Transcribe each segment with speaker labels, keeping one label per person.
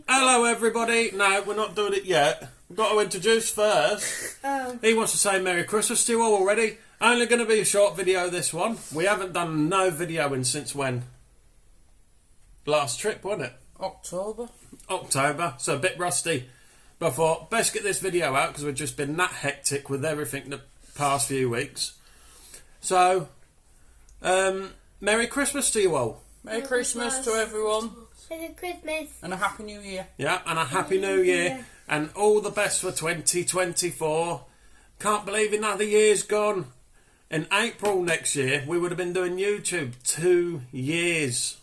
Speaker 1: Hello everybody. No, we're not doing it yet. We've got to introduce first. He wants to say Merry Christmas to you all already. Only going to be a short video this one. We haven't done no videoing since when? Last trip, wasn't it? October, so a bit rusty. But I thought, best get this video out because we've just been that hectic with everything the past few weeks. So, Merry Christmas to you all.
Speaker 2: Merry Christmas to everyone.
Speaker 3: Merry Christmas.
Speaker 2: And a Happy New Year.
Speaker 1: Yeah, and a Happy New Year. And all the best for 2024. Can't believe another year's gone. In April next year, we would have been doing YouTube 2 years.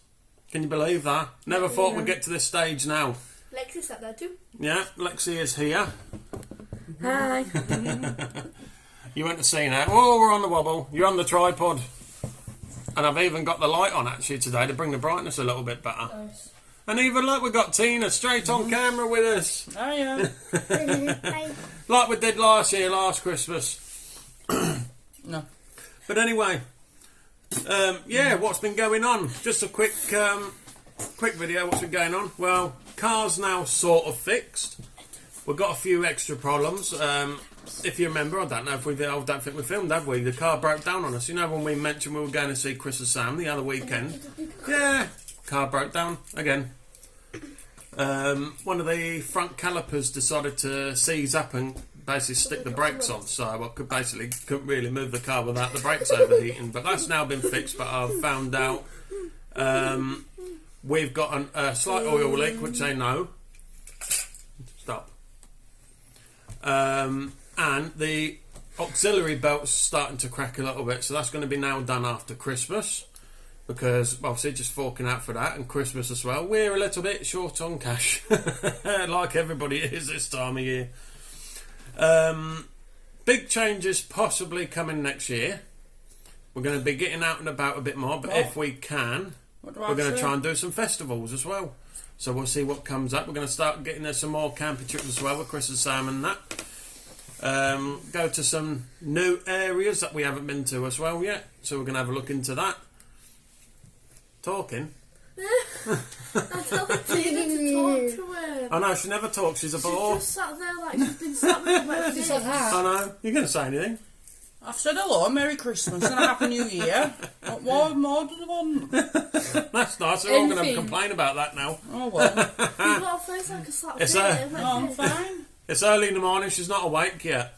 Speaker 1: Can you believe that? Never thought we'd get to this stage now.
Speaker 3: Lexi's up there too.
Speaker 1: Yeah, Lexi is here.
Speaker 3: Hi.
Speaker 1: You went to see now. Oh, we're on the wobble. You're on the tripod. And I've even got the light on actually today to bring the brightness a little bit better. Nice. And even look, we've got Tina straight on camera with us.
Speaker 2: Oh yeah.
Speaker 1: Like we did last year, last Christmas.
Speaker 2: No.
Speaker 1: But anyway, yeah, what's been going on? Just a quick video. What's been going on? Well, car's now sort of fixed. We've got a few extra problems. If you remember, I don't think we filmed, have we? The car broke down on us. You know when we mentioned we were going to see Chris and Sam the other weekend? Yeah, car broke down again. One of the front calipers decided to seize up and basically stick the brakes on, so I couldn't really move the car without the brakes overheating. But that's now been fixed. But I've found out we've got a slight oil leak, which they know. Stop. And the auxiliary belt's starting to crack a little bit, so that's going to be now done after Christmas. Because, obviously, just forking out for that and Christmas as well. We're a little bit short on cash. Like everybody is this time of year. Big changes possibly coming next year. We're going to be getting out and about a bit more, but if we can, we're going to try and do some festivals as well. So we'll see what comes up. We're going to start getting there some more camping trips as well with Chris and Sam and that. Go to some new areas that we haven't been to as well yet. So we're going to have a look into that. Talking?
Speaker 3: I told Tina to talk to her.
Speaker 1: I know, she never talks, she's a bore.
Speaker 3: She's just sat there like she's been sat there like this.
Speaker 1: I know, you're going to say anything?
Speaker 2: I've said hello, Merry Christmas and a Happy New Year. What more do they want?
Speaker 1: That's nice, we're all going to complain about that now.
Speaker 2: Oh well.
Speaker 3: You've got a face like a slap of
Speaker 2: I'm fine.
Speaker 1: It's early in the morning, she's not awake yet.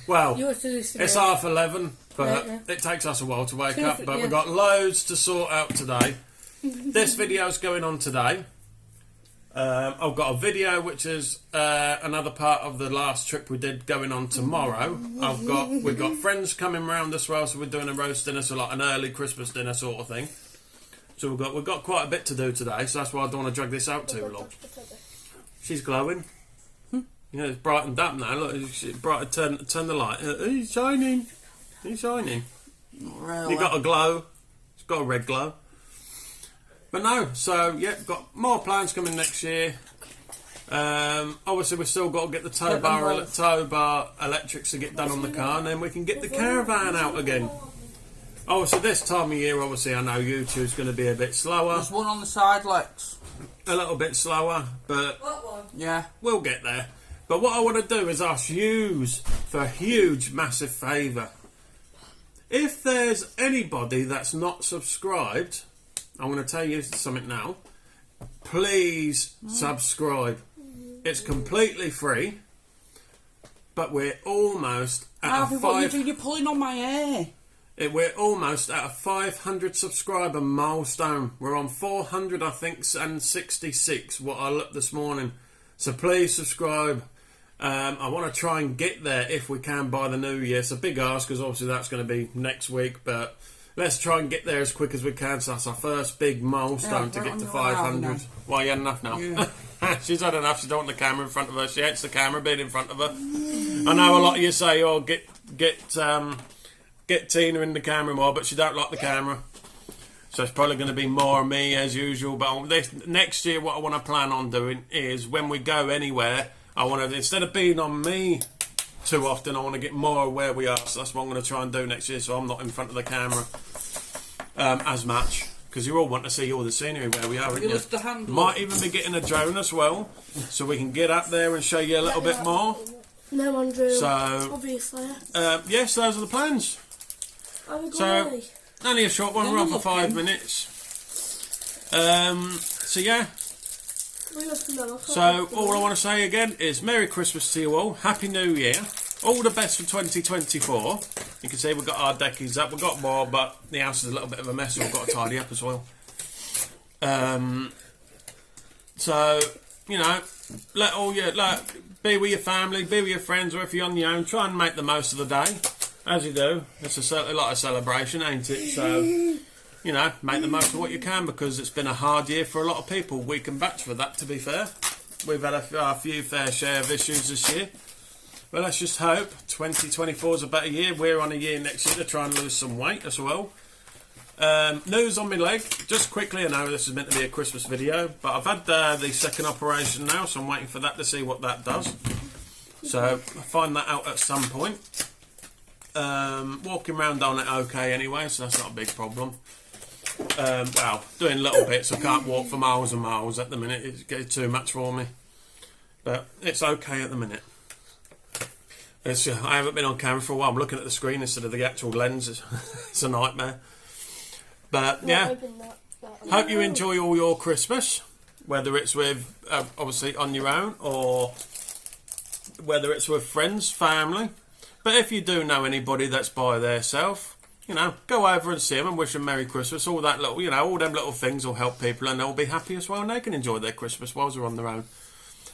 Speaker 1: Well, it's 11:30, but it takes us a while to wake up. But we've got loads to sort out today. This video's going on today. I've got a video which is another part of the last trip we did going on tomorrow. We've got friends coming round as well, so we're doing a roast dinner, so like an early Christmas dinner sort of thing. So we've got quite a bit to do today, so that's why I don't want to drag this out too long. She's glowing. You know, it's brightened up now. Look, it's bright. Turn the light. He's shining. He's shining.
Speaker 2: Really?
Speaker 1: You got a glow. It's got a red glow. But no, so yeah, got more plans coming next year. Obviously, we've still got to get the tow bar electrics to get done on the car, and then we can get the Caravan out again. Obviously, this time of year, obviously, I know YouTube's going to be a bit slower.
Speaker 2: There's one on the side, Lex.
Speaker 1: A little bit slower, but
Speaker 2: yeah,
Speaker 1: we'll get there. But what I want to do is ask you for a huge, massive favour. If there's anybody that's not subscribed, I'm going to tell you something now. Please subscribe. It's completely free, but we're almost at
Speaker 2: Harvey, what are you doing? You're pulling on my hair.
Speaker 1: We're almost at a 500 subscriber milestone. We're on 400, I think, and 66. What I looked this morning. So please subscribe. I want to try and get there if we can by the new year. It's a big ask because obviously that's going to be next week, but let's try and get there as quick as we can. So that's our first big milestone to get to 500. Well, you had enough now. Yeah. She's had enough. She don't want the camera in front of her. She hates the camera being in front of her. I know a lot of you say, "Oh, get Tina in the camera more," but she don't like the camera. So it's probably going to be more me as usual. But next year, what I want to plan on doing is when we go anywhere, I want to, instead of being on me too often, I want to get more of where we are. So that's what I'm going to try and do next year. So I'm not in front of the camera as much. because you all want to see all the scenery where we are.
Speaker 2: You lift the handle.
Speaker 1: Might even be getting a drone as well, so we can get up there and show you a little bit more.
Speaker 3: No, Andrew.
Speaker 1: So,
Speaker 3: obviously.
Speaker 1: Yes, those are the plans. So, only a short one, we're on for 5 minutes. So yeah. So all I want to say again is Merry Christmas to you all, Happy New Year, all the best for 2024. You can see we've got our deckies up, we've got more, but the house is a little bit of a mess, so we've got to tidy up as well. So, you know, let all your, be with your family, be with your friends, or if you're on your own, try and make the most of the day, as you do. It's a lot of celebration, ain't it? So, you know, make the most of what you can, because it's been a hard year for a lot of people. We can vouch for that, to be fair. We've had a few fair share of issues this year. But let's just hope 2024 is a better year. We're on a year next year to try and lose some weight as well. News on my leg. Just quickly, I know this is meant to be a Christmas video, but I've had the second operation now, so I'm waiting for that to see what that does. So I'll find that out at some point. Walking around on it okay anyway, so that's not a big problem. Well, doing little bits. I can't walk for miles and miles at the minute. It's getting too much for me. But it's okay at the minute. I haven't been on camera for a while. I'm looking at the screen instead of the actual lens. It's a nightmare. But yeah, hope you enjoy all your Christmas, whether it's with obviously on your own or whether it's with friends, family. But if you do know anybody that's by theirself, you know, go over and see them and wish them Merry Christmas. All that little, you know, all them little things will help people, and they'll be happy as well, and they can enjoy their Christmas whilst they're on their own.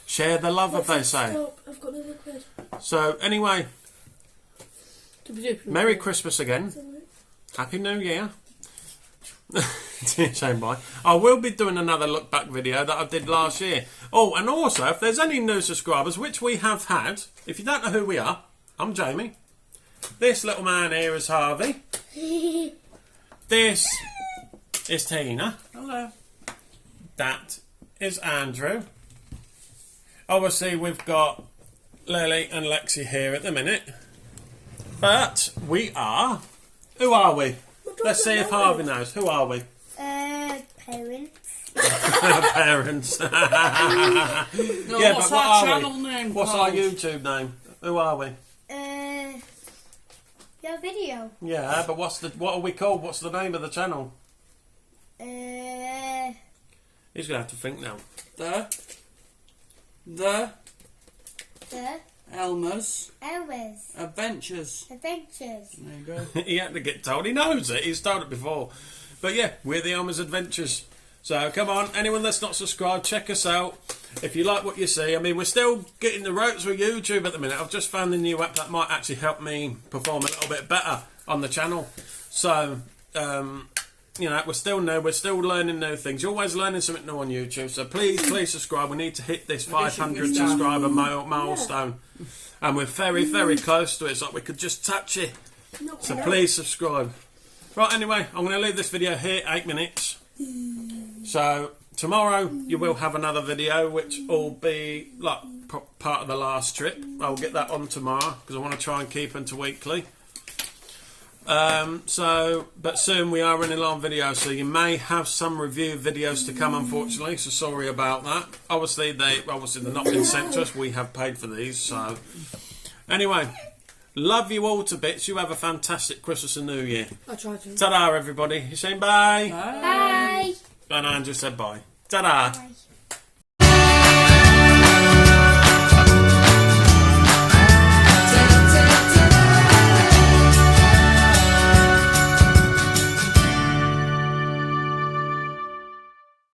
Speaker 1: Share the love, as they say.
Speaker 3: I've got the liquid.
Speaker 1: So anyway, Merry Christmas again. Happy New Year. Shame bye. I will be doing another look back video that I did last year. Oh, and also, if there's any new subscribers, which we have had, if you don't know who we are, I'm Jamie. This little man here is Harvey. This is Tina.
Speaker 2: Hello.
Speaker 1: That is Andrew. Obviously, we've got Lily and Lexi here at the minute. But we are... Who are we? Let's see if Harvey knows. Who are we?
Speaker 3: Parents.
Speaker 1: Parents.
Speaker 2: No,
Speaker 1: Yeah,
Speaker 2: what's
Speaker 1: but what
Speaker 2: our
Speaker 1: are
Speaker 2: channel
Speaker 1: we?
Speaker 2: name
Speaker 1: What's
Speaker 2: called?
Speaker 1: our YouTube name? Who are we?
Speaker 3: Your video.
Speaker 1: Yeah, but what are we called? What's the name of the channel? He's gonna have to think now.
Speaker 2: The Ellmers Adventures. There you go.
Speaker 1: He had to get told. He knows it. He's told it before. But yeah, we're the Ellmers Adventures. So come on, anyone that's not subscribed, check us out. If you like what you see, I mean, we're still getting the ropes with YouTube at the minute. I've just found a new app that might actually help me perform a little bit better on the channel. So, you know, we're still new. We're still learning new things. You're always learning something new on YouTube. So please subscribe. We need to hit this 500 subscriber milestone. And we're very, very close to it. It's like we could just touch it. So please subscribe. Right, anyway, I'm going to leave this video here, 8 minutes. So tomorrow you will have another video, which will be like part of the last trip. I'll get that on tomorrow because I want to try and keep them to weekly. But soon we are running long videos, so you may have some review videos to come, unfortunately. So sorry about that. Obviously they're not been sent to us. We have paid for these. So anyway, love you all to bits. You have a fantastic Christmas and New Year.
Speaker 3: I tried to.
Speaker 1: Ta-da, everybody. You saying bye?
Speaker 2: Bye.
Speaker 3: Bye.
Speaker 1: And Andrew said bye. Ta-da.
Speaker 3: Bye.